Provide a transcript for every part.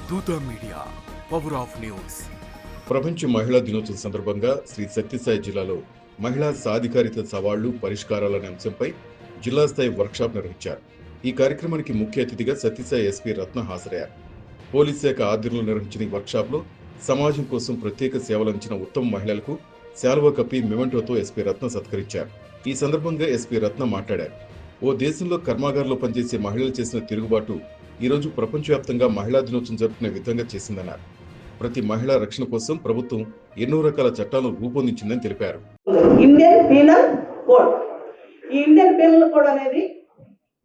దూత media, power of news. ప్రపంచ మహిళా దినోత్సవం సందర్భంగా శ్రీ సత్యసాయి జిల్లాలో మహిళా సాధికారిత సవాళ్లు పరిష్కారాలనే అంశంపై జిల్లా స్థాయి వర్క్షాప్ నిర్వహించారు. ఈ కార్యక్రమానికి ముఖ్య అతిథిగా సత్యసాయి ఎస్పీ రత్న హాజరయ్యారు. పోలీస్ శాఖ ఆధ్వర్యంలో నిర్వహించిన ఈ వర్క్షాప్లో సమాజం కోసం ప్రత్యేక సేవలందించిన ఉత్తమ మహిళలకు శాలువా కప్పి మెమెంటోతో ఎస్పీ రత్న సత్కరించారు. ఈ సందర్భంగా ఎస్పీ రత్న మాట్లాడారు. ఓ దేశంలో కర్మాగారంలో పనిచేసే మహిళలు చేసిన తిరుగుబాటు ఈ రోజు ప్రపంచవ్యాప్తంగా మహిళా దినోత్సవం జరుపుకునే విధంగా చేసిందన్నారు. ప్రతి మహిళా రక్షణ కోసం ప్రభుత్వం ఎన్నో రకాల చట్టాలను రూపొందించిందని తెలిపారు. ఇండియన్ పీనల్ కోడ్, ఈ ఇండియన్ పీనల్ కోడ్ అనేది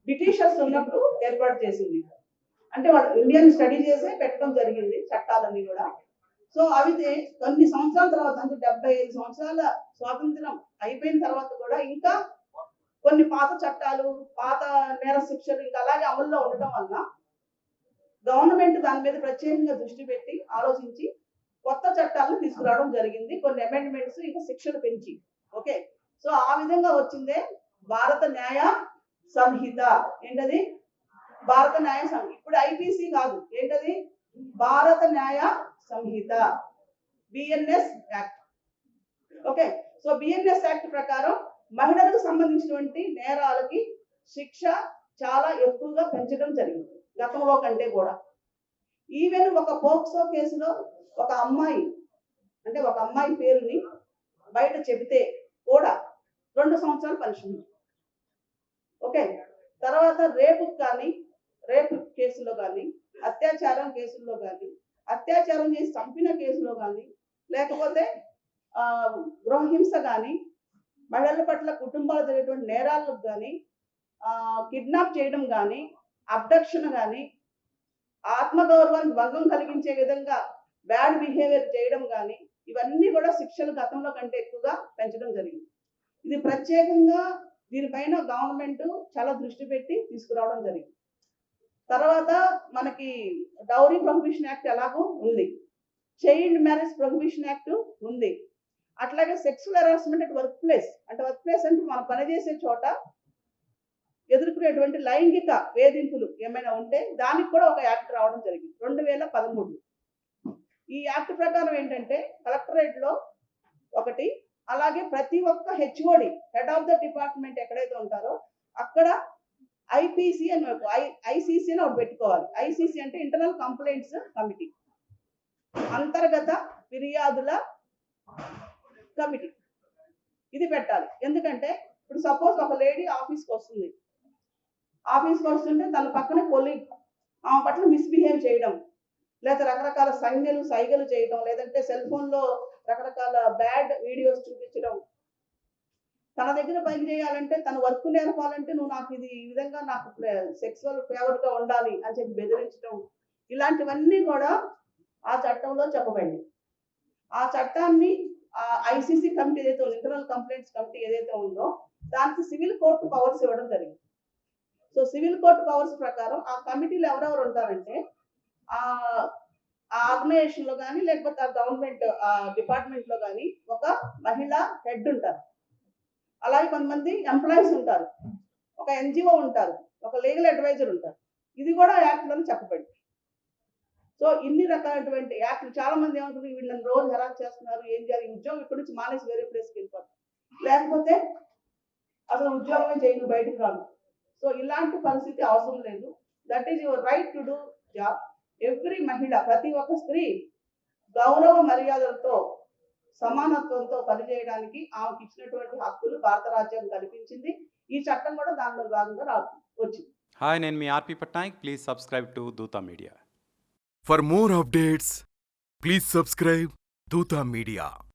బ్రిటిషర్స్ ఉన్నప్పుడు ఏర్పాటు చేసింది. అంటే వాళ్ళు ఇండియన్ స్టడీ చేసే పెట్టడం జరిగింది చట్టాలన్నీ కూడా. సో అవి కొన్ని సంవత్సరాల తర్వాత, అంటే 75 సంవత్సరాల స్వాతంత్రం అయిపోయిన తర్వాత కూడా ఇంకా కొన్ని పాత చట్టాలు, పాత నేర శిక్షలు ఇంకా అలాగే అమల్లో ఉండటం వలన గవర్నమెంట్ దాని మీద ప్రత్యేకంగా దృష్టి పెట్టి ఆలోచించి కొత్త చట్టాలను తీసుకురావడం జరిగింది. కొన్ని అమెండ్మెంట్స్ ఇంకా శిక్షలు పెంచి. ఓకే, సో ఆ విధంగా వచ్చిందే భారత న్యాయ సంహిత. ఏంటది? భారత న్యాయ సంహిత. ఇప్పుడు ఐపీసీ కాదు, ఏంటది? Bharat Nyaya Sanhita, BNS act. Okay, so BNS act ప్రకారం మహిళలకు సంబంధించినటువంటి నేరాలకి శిక్ష చాలా ఎక్కువగా పెంచడం జరిగింది గతంలో కంటే కూడా. ఈవెన్ ఒక పోక్సో కేసులో ఒక అమ్మాయి, అంటే ఒక అమ్మాయి పేరుని బయట చెబితే కూడా 2 సంవత్సరాలు పనిష్మెంట్. ఓకే, తర్వాత రేపు కేసులో కానీ, అత్యాచారం కేసుల్లో కానీ, అత్యాచారం చేసి చంపిన కేసులో కానీ, లేకపోతే గృహహింస కానీ, మహిళల పట్ల కుటుంబాలు జరిగేటువంటి నేరాలకు కానీ, కిడ్నాప్ చేయడం కానీ, అబ్డక్షన్ కానీ, ఆత్మగౌరవానికి భంగం కలిగించే విధంగా బ్యాడ్ బిహేవియర్ చేయడం కానీ, ఇవన్నీ కూడా శిక్షలు గతంలో కంటే ఎక్కువగా పెంచడం జరిగింది. ఇది ప్రత్యేకంగా దీనిపైన గవర్నమెంట్ చాలా దృష్టి పెట్టి తీసుకురావడం జరిగింది. తర్వాత మనకి డౌరీ ప్రొహిబిషన్ యాక్ట్ ఎలాగో ఉంది, చైల్డ్ మ్యారేజ్ ప్రొహిబిషన్ యాక్ట్ ఉంది. అట్లాగే sexual harassment at work place, అంటే వర్క్ ప్లేస్ అంటే మనం పనిచేసే చోట ఎదుర్కొనేటువంటి లైంగిక వేధింపులు ఏమైనా ఉంటే దానికి కూడా ఒక యాక్ట్ రావడం జరిగింది 2013. ఈ యాక్ట్ ప్రకారం ఏంటంటే కలెక్టరేట్లో ఒకటి, అలాగే ప్రతి ఒక్క HOD, head of the department ఎక్కడైతే ఉంటారో అక్కడ ఐపీసీ అని ఐసీసీ అని ఒకటి పెట్టుకోవాలి. ఐసీసీ అంటే ఇంటర్నల్ కంప్లైంట్స్ కమిటీ, అంతర్గత ఫిర్యాదుల కమిటీ. ఇది పెట్టాలి. ఎందుకంటే ఇప్పుడు సపోజ్ ఒక లేడీ ఆఫీస్కి వస్తుంటే తన పక్కనే కొలీగ్ ఆమె పట్ల మిస్బిహేవ్ చేయడం, లేదా రకరకాల సైగలు చేయడం, లేదంటే సెల్ ఫోన్లో రకరకాల బ్యాడ్ వీడియోస్ చూపించడం, తన దగ్గర పని చేయాలంటే, తన వర్క్ నేర్పాలంటే నువ్వు నాకు ఇది ఈ విధంగా నాకు సెక్సువల్ ఫేవర్గా ఉండాలి అని చెప్పి బెదిరించడం, ఇలాంటివన్నీ కూడా ఆ చట్టంలో చెప్పబడింది. ఆ చట్టాన్ని ఐసీసీ కమిటీ ఏదైతే ఉందో, ఇంటర్నల్ కంప్లైంట్స్ కమిటీ ఏదైతే ఉందో, దానికి సివిల్ కోర్టు పవర్స్ ఇవ్వడం జరిగింది. సో సివిల్ కోర్టు పవర్స్ ప్రకారం ఆ కమిటీలో ఎవరెవరు ఉంటారంటే, ఆ ఆర్గనైజేషన్ లో కానీ, లేకపోతే ఆ గవర్నమెంట్ డిపార్ట్మెంట్ లో కానీ ఒక మహిళా హెడ్ ఉంటారు, అలాగే కొంతమంది ఎంప్లాయీస్ ఉంటారు, ఒక ఎన్జిఓ ఉంటారు, ఒక లీగల్ అడ్వైజర్ ఉంటారు. ఇది కూడా యాక్ట్ లో చెప్పబడింది. సో ఇన్ని రకాలైనటువంటి యాక్ట్లు. చాలా మంది ఏమంటున్నారు, వీళ్ళని రోజు హెరాస్ చేస్తున్నారు, ఏం చేయాలి, ఉద్యోగం ఇక్కడి నుంచి మానేసి వేరే ప్లేస్కి వెళ్ళిపోతారు, లేకపోతే అసలు ఉద్యోగమే చేయను, బయటకు రాదు. సో ఇలాంటి పరిస్థితి అవసరం లేదు. That is your right to do job. Every మహిళ, ప్రతి ఒక్క స్త్రీ గౌరవ మర్యాదలతో సమానత్వంతో పనిచేయడానికి ఆమెకు ఇచ్చినటువంటి హక్కులు భారత రాజ్యాంగం కల్పించింది. ఈ చట్టం కూడా దానిలో భాగంగా వచ్చింది. హాయ్, నేను మీ ఆర్పి పట్నాయక్. ప్లీజ్ సబ్స్క్రైబ్ టు దూత media. For more updates, please subscribe Dutta Media.